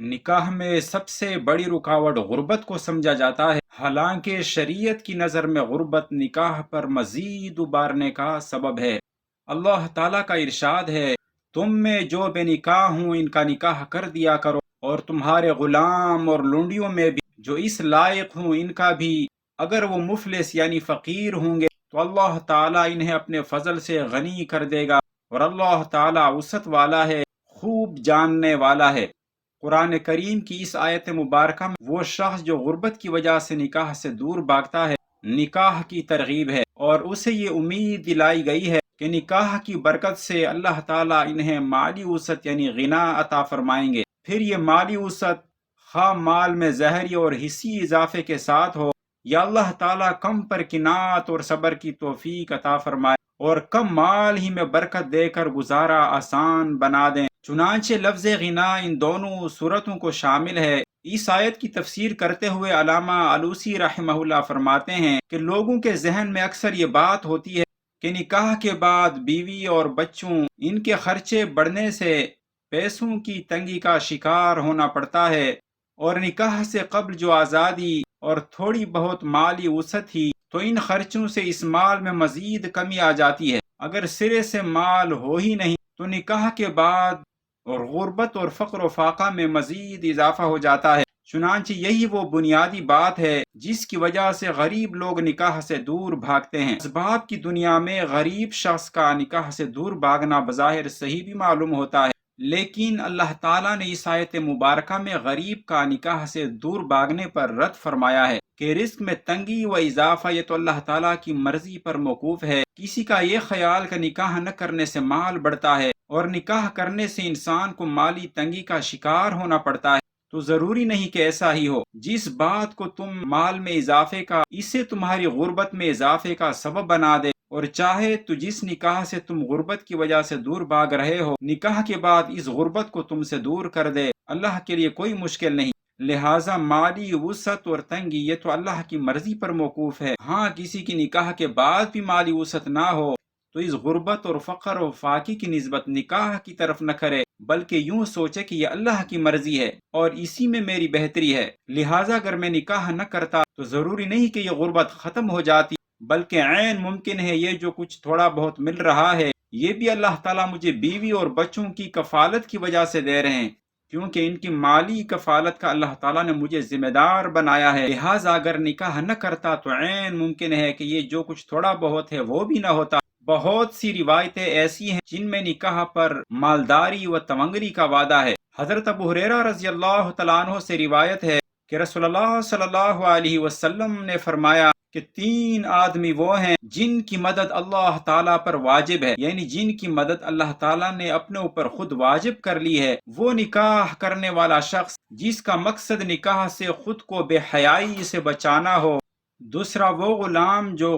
نکاح میں سب سے بڑی رکاوٹ غربت کو سمجھا جاتا ہے، حالانکہ شریعت کی نظر میں غربت نکاح پر مزید ابارنے کا سبب ہے۔ اللہ تعالیٰ کا ارشاد ہے، تم میں جو بے نکاح ہوں ان کا نکاح کر دیا کرو، اور تمہارے غلام اور لونڈیوں میں بھی جو اس لائق ہوں ان کا بھی، اگر وہ مفلس یعنی فقیر ہوں گے تو اللہ تعالیٰ انہیں اپنے فضل سے غنی کر دے گا، اور اللہ تعالیٰ وسعت والا ہے، خوب جاننے والا ہے۔ قرآن کریم کی اس آیت مبارکہ میں وہ شخص جو غربت کی وجہ سے نکاح سے دور بھاگتا ہے، نکاح کی ترغیب ہے، اور اسے یہ امید دلائی گئی ہے کہ نکاح کی برکت سے اللہ تعالیٰ انہیں مالی وسعت یعنی غنا عطا فرمائیں گے۔ پھر یہ مالی وسعت خواہ مال میں ظاہری اور حصی اضافے کے ساتھ ہو، یا اللہ تعالیٰ کم پر قناعت اور صبر کی توفیق عطا فرمائے اور کم مال ہی میں برکت دے کر گزارا آسان بنا دیں۔ چنانچہ لفظ غنا ان دونوں صورتوں کو شامل ہے۔ اس آیت کی تفسیر کرتے ہوئے علامہ آلوسی رحمہ اللہ فرماتے ہیں کہ لوگوں کے ذہن میں اکثر یہ بات ہوتی ہے کہ نکاح کے بعد بیوی اور بچوں ان کے خرچے بڑھنے سے پیسوں کی تنگی کا شکار ہونا پڑتا ہے، اور نکاح سے قبل جو آزادی اور تھوڑی بہت مالی وسعت تھی تو ان خرچوں سے اس مال میں مزید کمی آ جاتی ہے۔ اگر سرے سے مال ہو ہی نہیں تو نکاح کے بعد اور غربت اور فقر و فاقہ میں مزید اضافہ ہو جاتا ہے۔ چنانچہ یہی وہ بنیادی بات ہے جس کی وجہ سے غریب لوگ نکاح سے دور بھاگتے ہیں۔ اسباب کی دنیا میں غریب شخص کا نکاح سے دور بھاگنا بظاہر صحیح بھی معلوم ہوتا ہے، لیکن اللہ تعالیٰ نے اس آیت مبارکہ میں غریب کا نکاح سے دور بھاگنے پر رد فرمایا ہے کہ رزق میں تنگی و اضافہ یہ تو اللہ تعالیٰ کی مرضی پر موقوف ہے۔ کسی کا یہ خیال کہ نکاح نہ کرنے سے مال بڑھتا ہے اور نکاح کرنے سے انسان کو مالی تنگی کا شکار ہونا پڑتا ہے، تو ضروری نہیں کہ ایسا ہی ہو۔ جس بات کو تم مال میں اضافے کا اسے تمہاری غربت میں اضافے کا سبب بنا دے، اور چاہے تو جس نکاح سے تم غربت کی وجہ سے دور بھاگ رہے ہو نکاح کے بعد اس غربت کو تم سے دور کر دے، اللہ کے لیے کوئی مشکل نہیں۔ لہٰذا مالی وسعت اور تنگی یہ تو اللہ کی مرضی پر موقوف ہے۔ ہاں کسی کی نکاح کے بعد بھی مالی وسعت نہ ہو تو اس غربت اور فقر و فاقے کی نسبت نکاح کی طرف نہ کرے، بلکہ یوں سوچے کہ یہ اللہ کی مرضی ہے اور اسی میں میری بہتری ہے، لہٰذا اگر میں نکاح نہ کرتا تو ضروری نہیں کہ یہ غربت ختم ہو جاتی، بلکہ عین ممکن ہے یہ جو کچھ تھوڑا بہت مل رہا ہے یہ بھی اللہ تعالیٰ مجھے بیوی اور بچوں کی کفالت کی وجہ سے دے رہے ہیں، کیونکہ ان کی مالی کفالت کا اللہ تعالیٰ نے مجھے ذمہ دار بنایا ہے۔ لہٰذا اگر نکاح نہ کرتا تو عین ممکن ہے کہ یہ جو کچھ تھوڑا بہت ہے وہ بھی نہ ہوتا۔ بہت سی روایتیں ایسی ہیں جن میں نکاح پر مالداری و تمنگری کا وعدہ ہے۔ حضرت ابو ہریرہ رضی اللہ تعالیٰ عنہ سے روایت ہے کہ رسول اللہ صلی اللہ علیہ وسلم نے فرمایا کہ 3 آدمی وہ ہیں جن کی مدد اللہ تعالیٰ پر واجب ہے، یعنی جن کی مدد اللہ تعالیٰ نے اپنے اوپر خود واجب کر لی ہے۔ وہ نکاح کرنے والا شخص جس کا مقصد نکاح سے خود کو بے حیائی سے بچانا ہو، دوسرا وہ غلام جو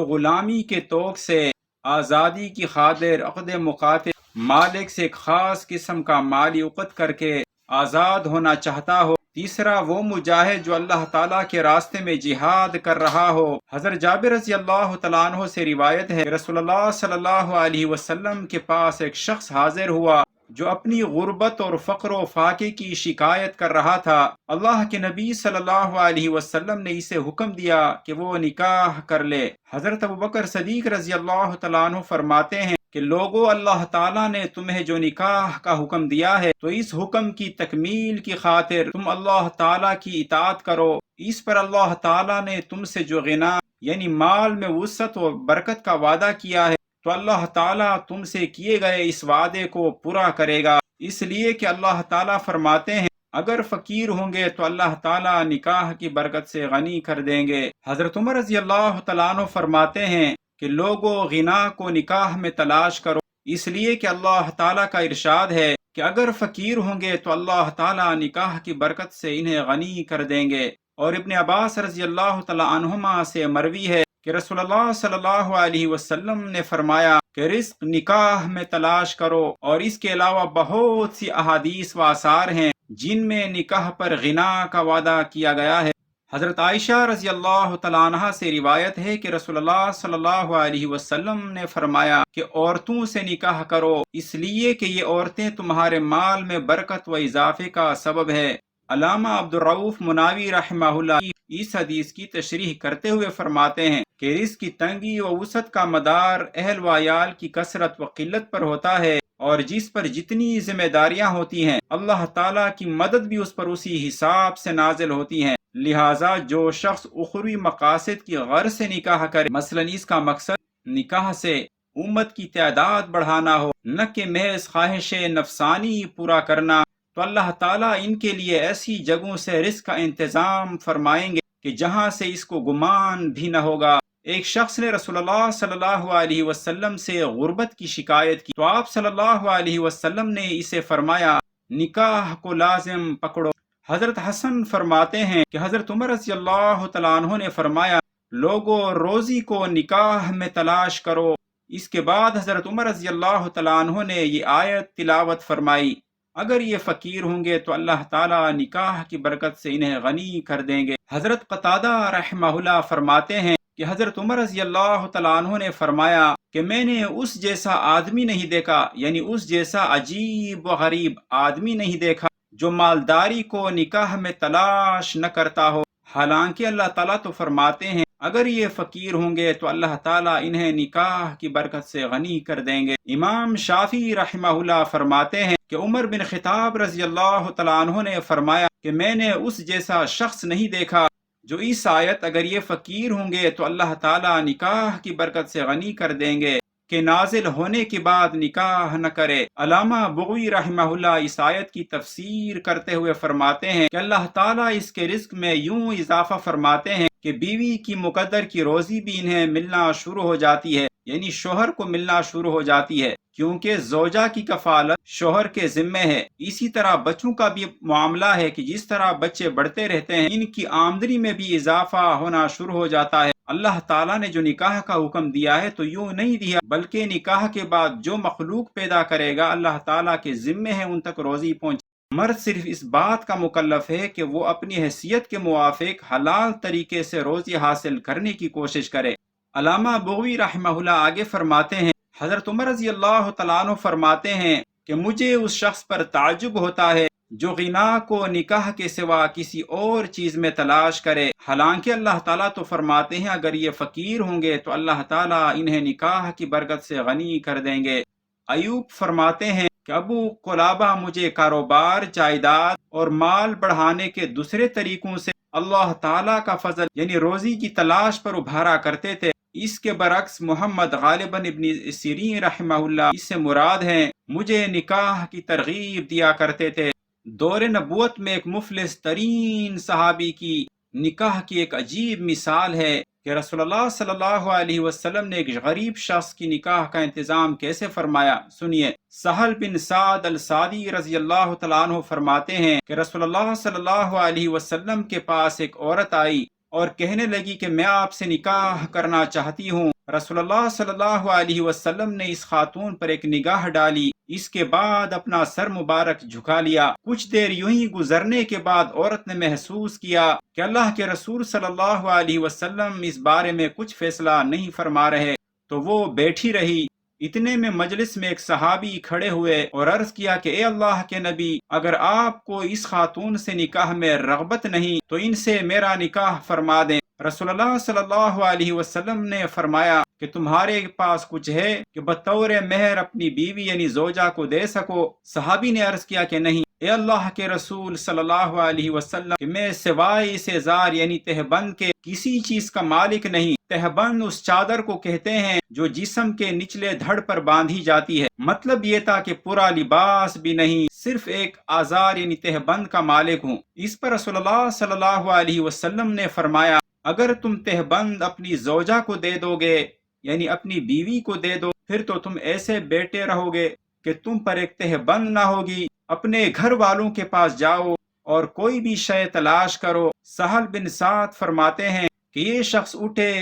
غلامی کے توق سے آزادی کی خاطر عقد مخاطب مالک سے ایک خاص قسم کا مالی عقد کر کے آزاد ہونا چاہتا ہو، تیسرا وہ مجاہد جو اللہ تعالیٰ کے راستے میں جہاد کر رہا ہو۔ حضرت جابر رضی اللہ تعالیٰ عنہ سے روایت ہے کہ رسول اللہ صلی اللہ علیہ وسلم کے پاس ایک شخص حاضر ہوا جو اپنی غربت اور فقر و فاقے کی شکایت کر رہا تھا۔ اللہ کے نبی صلی اللہ علیہ وسلم نے اسے حکم دیا کہ وہ نکاح کر لے۔ حضرت ابوبکر صدیق رضی اللہ تعالیٰ عنہ فرماتے ہیں کہ لوگو، اللہ تعالیٰ نے تمہیں جو نکاح کا حکم دیا ہے تو اس حکم کی تکمیل کی خاطر تم اللہ تعالیٰ کی اطاعت کرو۔ اس پر اللہ تعالیٰ نے تم سے جو غنا یعنی مال میں وسعت و برکت کا وعدہ کیا ہے تو اللہ تعالیٰ تم سے کیے گئے اس وعدے کو پورا کرے گا، اس لیے کہ اللہ تعالیٰ فرماتے ہیں اگر فقیر ہوں گے تو اللہ تعالیٰ نکاح کی برکت سے غنی کر دیں گے۔ حضرت عمر رضی اللہ تعالیٰ عنہ فرماتے ہیں کہ لوگو، غنا کو نکاح میں تلاش کرو، اس لیے کہ اللہ تعالیٰ کا ارشاد ہے کہ اگر فقیر ہوں گے تو اللہ تعالیٰ نکاح کی برکت سے انہیں غنی کر دیں گے۔ اور ابن عباس رضی اللہ تعالیٰ عنہما سے مروی ہے کہ رسول اللہ صلی اللہ علیہ وسلم نے فرمایا کہ رزق نکاح میں تلاش کرو، اور اس کے علاوہ بہت سی احادیث و آثار ہیں جن میں نکاح پر غنا کا وعدہ کیا گیا ہے۔ حضرت عائشہ رضی اللہ تعالیٰ عنہ سے روایت ہے کہ رسول اللہ صلی اللہ علیہ وسلم نے فرمایا کہ عورتوں سے نکاح کرو، اس لیے کہ یہ عورتیں تمہارے مال میں برکت و اضافے کا سبب ہے۔ علامہ عبدالرؤف مناوی رحمہ اللہ اس حدیث کی تشریح کرتے ہوئے فرماتے ہیں کہ رزق کی تنگی و وسعت کا مدار اہل و عیال کی کثرت و قلت پر ہوتا ہے، اور جس پر جتنی ذمہ داریاں ہوتی ہیں اللہ تعالیٰ کی مدد بھی اس پر اسی حساب سے نازل ہوتی ہیں۔ لہٰذا جو شخص اخروی مقاصد کی غرض سے نکاح کرے، مثلا اس کا مقصد نکاح سے امت کی تعداد بڑھانا ہو، نہ کہ محض خواہش نفسانی پورا کرنا، تو اللہ تعالیٰ ان کے لیے ایسی جگہوں سے رزق کا انتظام فرمائیں گے کہ جہاں سے اس کو گمان بھی نہ ہوگا۔ ایک شخص نے رسول اللہ صلی اللہ علیہ وسلم سے غربت کی شکایت کی تو آپ صلی اللہ علیہ وسلم نے اسے فرمایا، نکاح کو لازم پکڑو۔ حضرت حسن فرماتے ہیں کہ حضرت عمر رضی اللہ تعالیٰ عنہ نے فرمایا، لوگوں روزی کو نکاح میں تلاش کرو۔ اس کے بعد حضرت عمر رضی اللہ تعالیٰ عنہ نے یہ آیت تلاوت فرمائی، اگر یہ فقیر ہوں گے تو اللہ تعالیٰ نکاح کی برکت سے انہیں غنی کر دیں گے۔ حضرت قتادہ رحمہ اللہ فرماتے ہیں کہ حضرت عمر رضی اللہ تعالیٰ عنہ نے فرمایا کہ میں نے اس جیسا آدمی نہیں دیکھا، یعنی اس جیسا عجیب و غریب آدمی نہیں دیکھا جو مالداری کو نکاح میں تلاش نہ کرتا ہو، حالانکہ اللہ تعالیٰ تو فرماتے ہیں اگر یہ فقیر ہوں گے تو اللہ تعالیٰ انہیں نکاح کی برکت سے غنی کر دیں گے۔ امام شافعی رحمہ اللہ فرماتے ہیں کہ عمر بن خطاب رضی اللہ تعالیٰ عنہ نے فرمایا کہ میں نے اس جیسا شخص نہیں دیکھا جو اس آیت اگر یہ فقیر ہوں گے تو اللہ تعالیٰ نکاح کی برکت سے غنی کر دیں گے کہ نازل ہونے کے بعد نکاح نہ کرے۔ علامہ بغوی رحمہ اللہ اس آیت کی تفسیر کرتے ہوئے فرماتے ہیں کہ اللہ تعالیٰ اس کے رزق میں یوں اضافہ فرماتے ہیں کہ بیوی کی مقدر کی روزی بھی انہیں ملنا شروع ہو جاتی ہے، یعنی شوہر کو ملنا شروع ہو جاتی ہے، کیونکہ زوجہ کی کفالت شوہر کے ذمے ہے۔ اسی طرح بچوں کا بھی معاملہ ہے کہ جس طرح بچے بڑھتے رہتے ہیں ان کی آمدنی میں بھی اضافہ ہونا شروع ہو جاتا ہے۔ اللہ تعالیٰ نے جو نکاح کا حکم دیا ہے تو یوں نہیں دیا، بلکہ نکاح کے بعد جو مخلوق پیدا کرے گا اللہ تعالیٰ کے ذمے ہے ان تک روزی پہنچے۔ مرد صرف اس بات کا مکلف ہے کہ وہ اپنی حیثیت کے موافق حلال طریقے سے روزی حاصل کرنے کی کوشش کرے۔ علامہ بغوی رحمہ اللہ آگے فرماتے ہیں، حضرت عمر رضی اللہ تعالیٰ عنہ فرماتے ہیں کہ مجھے اس شخص پر تعجب ہوتا ہے جو غنا کو نکاح کے سوا کسی اور چیز میں تلاش کرے، حالانکہ اللہ تعالیٰ تو فرماتے ہیں اگر یہ فقیر ہوں گے تو اللہ تعالیٰ انہیں نکاح کی برکت سے غنی کر دیں گے۔ ایوب فرماتے ہیں کہ ابو قلابہ مجھے کاروبار، جائیداد اور مال بڑھانے کے دوسرے طریقوں سے اللہ تعالیٰ کا فضل یعنی روزی کی تلاش پر ابھارا کرتے تھے۔ اس کے برعکس محمد غالباً ابن سیرین رحمہ اللہ اس سے مراد ہیں مجھے نکاح کی ترغیب دیا کرتے تھے۔ دور نبوت میں ایک مفلس ترین صحابی کی نکاح کی ایک عجیب مثال ہے کہ رسول اللہ صلی اللہ علیہ وسلم نے ایک غریب شخص کی نکاح کا انتظام کیسے فرمایا، سنیے۔ سہل بن سعد السعدی رضی اللہ تعالیٰ عنہ فرماتے ہیں کہ رسول اللہ صلی اللہ علیہ وسلم کے پاس ایک عورت آئی اور کہنے لگی کہ میں آپ سے نکاح کرنا چاہتی ہوں۔ رسول اللہ صلی اللہ علیہ وسلم نے اس خاتون پر ایک نگاہ ڈالی، اس کے بعد اپنا سر مبارک جھکا لیا۔ کچھ دیر یوں ہی گزرنے کے بعد عورت نے محسوس کیا کہ اللہ کے رسول صلی اللہ علیہ وسلم اس بارے میں کچھ فیصلہ نہیں فرما رہے، تو وہ بیٹھی رہی۔ اتنے میں مجلس میں ایک صحابی کھڑے ہوئے اور عرض کیا کہ اے اللہ کے نبی، اگر آپ کو اس خاتون سے نکاح میں رغبت نہیں تو ان سے میرا نکاح فرما دیں۔ رسول اللہ صلی اللہ علیہ وسلم نے فرمایا کہ تمہارے پاس کچھ ہے کہ بطور مہر اپنی بیوی یعنی زوجہ کو دے سکو؟ صحابی نے عرض کیا کہ نہیں اے اللہ کے رسول صلی اللہ علیہ وسلم کہ میں سوائے اس ازار یعنی تہبند کے کسی چیز کا مالک نہیں۔ تہبند اس چادر کو کہتے ہیں جو جسم کے نچلے دھڑ پر باندھی جاتی ہے۔ مطلب یہ تھا کہ پورا لباس بھی نہیں، صرف ایک آزار یعنی تہبند کا مالک ہوں۔ اس پر رسول اللہ صلی اللہ علیہ وسلم نے فرمایا اگر تم تہبند اپنی زوجہ کو دے دو گے یعنی اپنی بیوی کو دے دو پھر تو تم ایسے بیٹھے رہو گے کہ تم پر ایک تہبند نہ ہوگی۔ اپنے گھر والوں کے پاس جاؤ اور کوئی بھی شے تلاش کرو۔ سہل بن سعد فرماتے ہیں کہ یہ شخص اٹھے،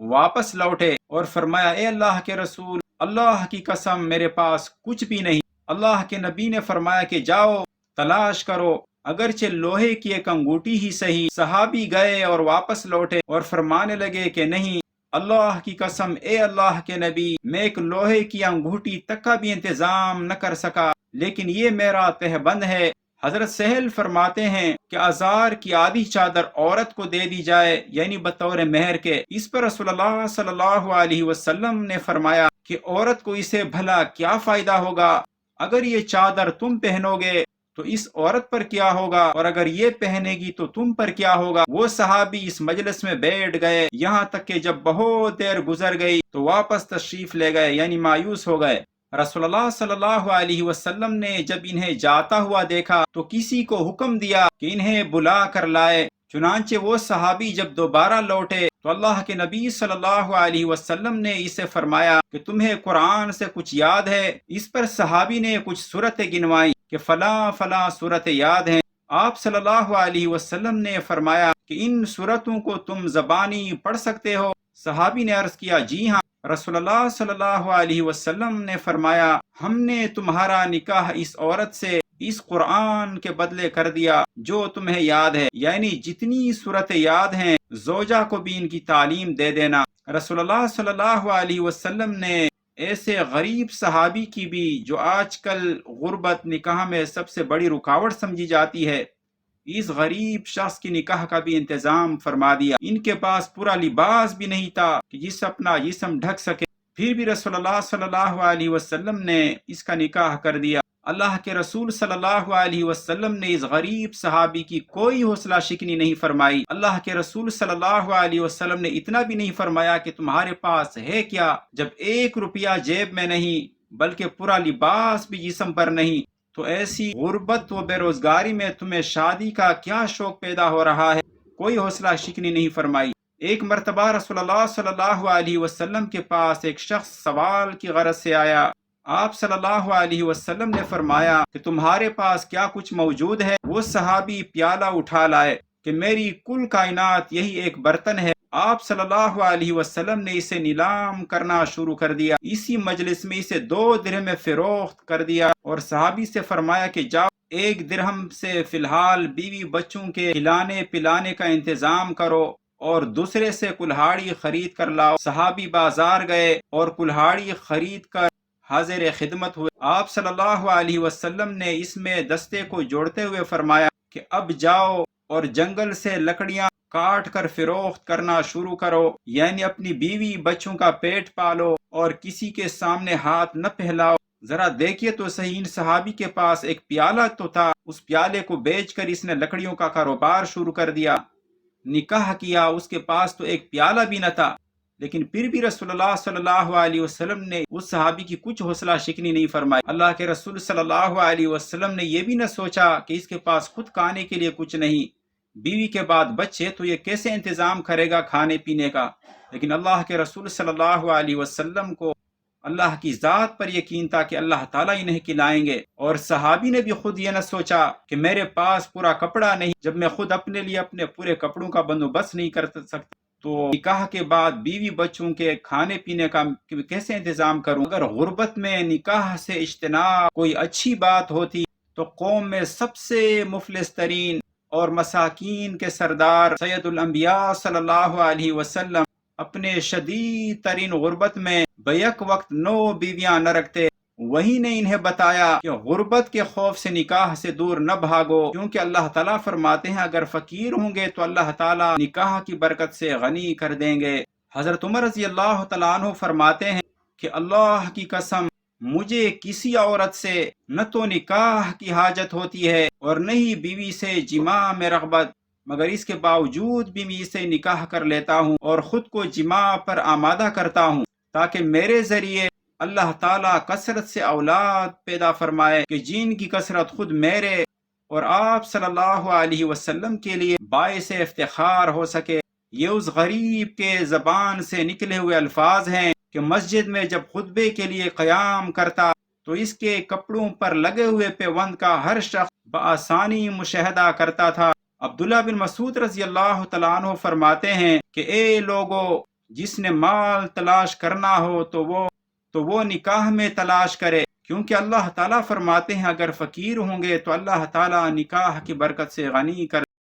واپس لوٹے اور فرمایا اے اللہ کے رسول، اللہ کی قسم میرے پاس کچھ بھی نہیں۔ اللہ کے نبی نے فرمایا کہ جاؤ تلاش کرو۔ اگرچہ لوہے کی ایک انگوٹھی ہی صحیح۔ صحابی گئے اور واپس لوٹے اور فرمانے لگے کہ نہیں، اللہ کی قسم اے اللہ کے نبی، میں ایک لوہے کی انگوٹھی تک کا بھی انتظام نہ کر سکا، لیکن یہ میرا تہبند ہے۔ حضرت سہل فرماتے ہیں کہ ازار کی آدھی چادر عورت کو دے دی جائے، یعنی بطور مہر کے۔ اس پر رسول اللہ صلی اللہ علیہ وسلم نے فرمایا کہ عورت کو اسے بھلا کیا فائدہ ہوگا؟ اگر یہ چادر تم پہنو گے تو اس عورت پر کیا ہوگا، اور اگر یہ پہنے گی تو تم پر کیا ہوگا؟ وہ صحابی اس مجلس میں بیٹھ گئے، یہاں تک کہ جب بہت دیر گزر گئی تو واپس تشریف لے گئے، یعنی مایوس ہو گئے۔ رسول اللہ صلی اللہ علیہ وسلم نے جب انہیں جاتا ہوا دیکھا تو کسی کو حکم دیا کہ انہیں بلا کر لائے۔ چنانچہ وہ صحابی جب دوبارہ لوٹے تو اللہ کے نبی صلی اللہ علیہ وسلم نے اسے فرمایا کہ تمہیں قرآن سے کچھ یاد ہے؟ اس پر صحابی نے کچھ سورتیں گنوائی کہ فلاں فلاں سورتیں یاد ہیں۔ آپ صلی اللہ علیہ وسلم نے فرمایا کہ ان سورتوں کو تم زبانی پڑھ سکتے ہو؟ صحابی نے عرض کیا جی ہاں۔ رسول اللہ صلی اللہ علیہ وسلم نے فرمایا ہم نے تمہارا نکاح اس عورت سے اس قرآن کے بدلے کر دیا جو تمہیں یاد ہے، یعنی جتنی صورتیں یاد ہیں زوجہ کو بھی ان کی تعلیم دے دینا۔ رسول اللہ صلی اللہ علیہ وسلم نے ایسے غریب صحابی کی بھی، جو آج کل غربت نکاح میں سب سے بڑی رکاوٹ سمجھی جاتی ہے، اس غریب شخص کی نکاح کا بھی انتظام فرما دیا۔ ان کے پاس پورا لباس بھی نہیں تھا کہ جس اپنا جسم ڈھک سکے، پھر بھی رسول اللہ صلی اللہ علیہ وسلم نے اس کا نکاح کر دیا۔ اللہ کے رسول صلی اللہ علیہ وسلم نے اس غریب صحابی کی کوئی حوصلہ شکنی نہیں فرمائی۔ اللہ کے رسول صلی اللہ علیہ وسلم نے اتنا بھی نہیں فرمایا کہ تمہارے پاس ہے کیا، جب 1 روپیہ جیب میں نہیں بلکہ پورا لباس بھی جسم پر نہیں، تو ایسی غربت و بے روزگاری میں تمہیں شادی کا کیا شوق پیدا ہو رہا ہے؟ کوئی حوصلہ شکنی نہیں فرمائی۔ ایک مرتبہ رسول اللہ صلی اللہ علیہ وسلم کے پاس ایک شخص سوال کی غرض سے آیا۔ آپ صلی اللہ علیہ وسلم نے فرمایا کہ تمہارے پاس کیا کچھ موجود ہے؟ وہ صحابی پیالہ اٹھا لائے کہ میری کل کائنات یہی ایک برتن ہے۔ آپ صلی اللہ علیہ وسلم نے اسے نیلام کرنا شروع کر دیا۔ اسی مجلس میں اسے 2 درہم میں فروخت کر دیا اور صحابی سے فرمایا کہ جاؤ 1 درہم سے فی الحال بیوی بچوں کے کھلانے پلانے کا انتظام کرو اور دوسرے سے کلہاڑی خرید کر لاؤ۔ صحابی بازار گئے اور کلہاڑی خرید کر حاضر خدمت ہوئے۔ آپ صلی اللہ علیہ وسلم نے اس میں دستے کو جوڑتے ہوئے فرمایا کہ اب جاؤ اور جنگل سے لکڑیاں کاٹ کر فروخت کرنا شروع کرو، یعنی اپنی بیوی بچوں کا پیٹ پالو اور کسی کے سامنے ہاتھ نہ پھیلاؤ۔ ذرا دیکھیے تو صحیح، ان صحابی کے پاس ایک پیالہ تو تھا، اس پیالے کو بیچ کر اس نے لکڑیوں کا کاروبار شروع کر دیا۔ نکاح کیا، اس کے پاس تو ایک پیالہ بھی نہ تھا، لیکن پھر بھی رسول اللہ صلی اللہ علیہ وسلم نے اس صحابی کی کچھ حوصلہ شکنی نہیں فرمائی۔ اللہ کے رسول صلی اللہ علیہ وسلم نے یہ بھی نہ سوچا کہ اس کے پاس خود کھانے کے لیے کچھ نہیں، بیوی کے بعد بچے، تو یہ کیسے انتظام کرے گا کھانے پینے کا؟ لیکن اللہ کے رسول صلی اللہ علیہ وسلم کو اللہ کی ذات پر یقین تھا کہ اللہ تعالیٰ انہیں کھلائیں گے۔ اور صحابی نے بھی خود یہ نہ سوچا کہ میرے پاس پورا کپڑا نہیں، جب میں خود اپنے لیے اپنے پورے کپڑوں کا بندوبست نہیں کر سکتا تو نکاح کے بعد بیوی بچوں کے کھانے پینے کا کیسے انتظام کروں؟ اگر غربت میں نکاح سے اجتناب کوئی اچھی بات ہوتی تو قوم میں سب سے مفلس ترین اور مساکین کے سردار سید الانبیاء صلی اللہ علیہ وسلم اپنے شدید ترین غربت میں بیک وقت 9 بیویاں نہ رکھتے۔ وہی نے انہیں بتایا کہ غربت کے خوف سے نکاح سے دور نہ بھاگو، کیونکہ اللہ تعالیٰ فرماتے ہیں اگر فقیر ہوں گے تو اللہ تعالیٰ نکاح کی برکت سے غنی کر دیں گے۔ حضرت عمر رضی اللہ تعالیٰ عنہ فرماتے ہیں کہ اللہ کی قسم مجھے کسی عورت سے نہ تو نکاح کی حاجت ہوتی ہے اور نہ ہی بیوی سے جماع میں رغبت، مگر اس کے باوجود بھی میں اسے نکاح کر لیتا ہوں اور خود کو جماع پر آمادہ کرتا ہوں تاکہ میرے ذریعے اللہ تعالیٰ کثرت سے اولاد پیدا فرمائے کہ جن کی کثرت خود میرے اور آپ صلی اللہ علیہ وسلم کے لیے باعث افتخار ہو سکے۔ یہ اس غریب کے زبان سے نکلے ہوئے الفاظ ہیں کہ مسجد میں جب خطبے کے لیے قیام کرتا تو اس کے کپڑوں پر لگے ہوئے پیوند کا ہر شخص بآسانی مشاہدہ کرتا تھا۔ عبداللہ بن مسعود رضی اللہ تعالیٰ عنہ فرماتے ہیں کہ اے لوگو، جس نے مال تلاش کرنا ہو تو وہ نکاح میں تلاش کرے، کیونکہ اللہ تعالیٰ فرماتے ہیں اگر فقیر ہوں گے تو اللہ تعالیٰ نکاح کی برکت سے غنی کر